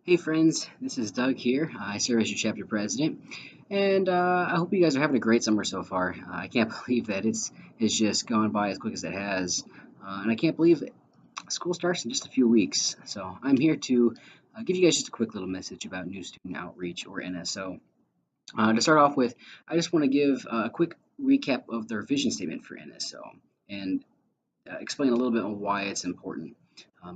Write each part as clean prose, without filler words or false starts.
Hey friends, this is Doug here. I serve as your chapter president, and I hope you guys are having a great summer so far. I can't believe that it's just gone by as quick as it has, and I can't believe school starts in just a few weeks. So I'm here to give you guys just a quick little message about New Student Outreach, or NSO. To start off with, I just want to give a quick recap of their vision statement for NSO and explain a little bit on why it's important.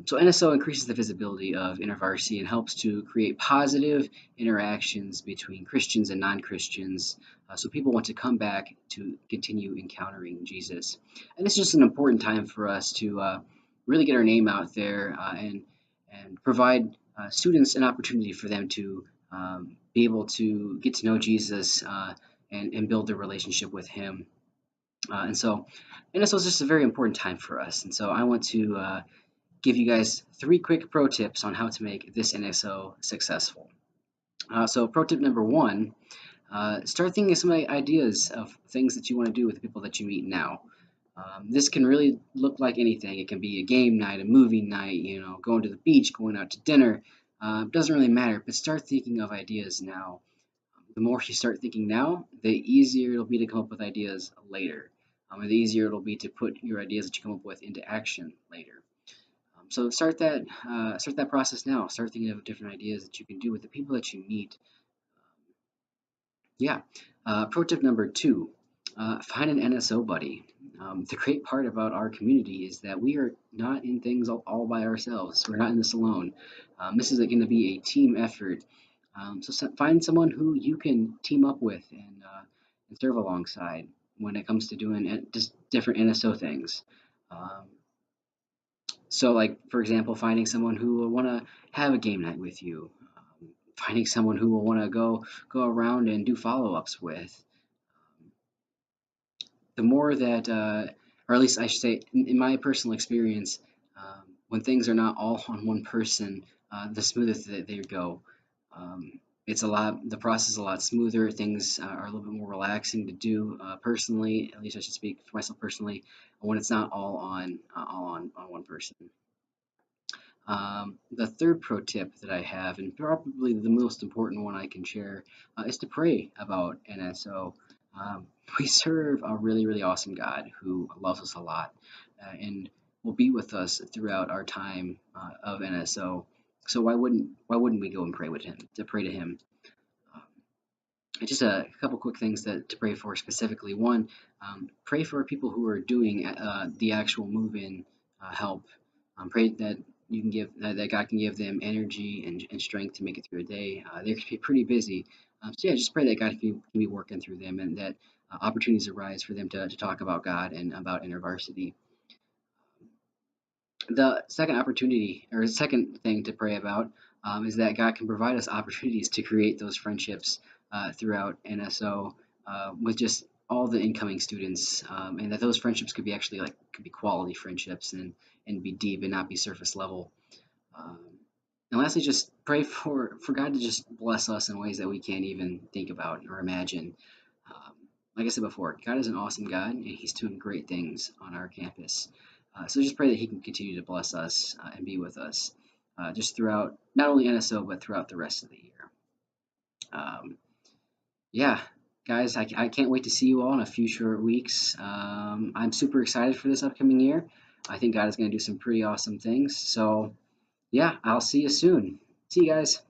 So NSO increases the visibility of InterVarsity and helps to create positive interactions between Christians and non-Christians, so people want to come back to continue encountering Jesus. And this is just an important time for us to really get our name out there and provide students an opportunity for them to be able to get to know Jesus and build their relationship with Him. And so NSO is just a very important time for us. And so I want to give you guys 3 quick pro tips on how to make this NSO successful. So pro tip number 1, start thinking of some ideas of things that you want to do with the people that you meet now. This can really look like anything. It can be a game night, a movie night, going to the beach, going out to dinner. Doesn't really matter, but start thinking of ideas now. The more you start thinking now, the easier it'll be to come up with ideas later. And the easier it'll be to put your ideas that you come up with into action later. So start that process now. Start thinking of different ideas that you can do with the people that you meet. Yeah. Pro tip number 2, find an NSO buddy. The great part about our community is that we are not in things all by ourselves. We're not in this alone. This is going to be a team effort. So find someone who you can team up with and serve alongside when it comes to doing just different NSO things. Um, so, like for example, finding someone who will want to have a game night with you, finding someone who will want to go around and do follow-ups with. The more that, or at least I should say, in my personal experience, when things are not all on one person, the smoother they go. The process is a lot smoother. Things are a little bit more relaxing to do personally. At least I should speak for myself personally, when it's not all on one person. The third pro tip that I have, and probably the most important one I can share, is to pray about NSO. We serve a really, really awesome God who loves us a lot and will be with us throughout our time of NSO. So why wouldn't we go and pray with him? To pray to him. Um, just a couple quick things to pray for specifically. One, pray for people who are doing the actual move-in help. Pray that you can give that God can give them energy and strength to make it through a day. They can be pretty busy, so yeah, just pray that God can be working through them and that opportunities arise for them to talk about God and about InterVarsity. The second opportunity, or the second thing to pray about, is that God can provide us opportunities to create those friendships throughout NSO with just all the incoming students, and that those friendships could be quality friendships and be deep and not be surface level. Um, and lastly, just pray for God to just bless us in ways that we can't even think about or imagine. Um, like I said before, God is an awesome God, and He's doing great things on our campus. So just pray that He can continue to bless us and be with us just throughout not only NSO but throughout the rest of the year. Um, yeah, guys, I can't wait to see you all in a few short weeks. I'm super excited for this upcoming year. I think God is going to do some pretty awesome things. So, yeah, I'll see you soon. See you guys.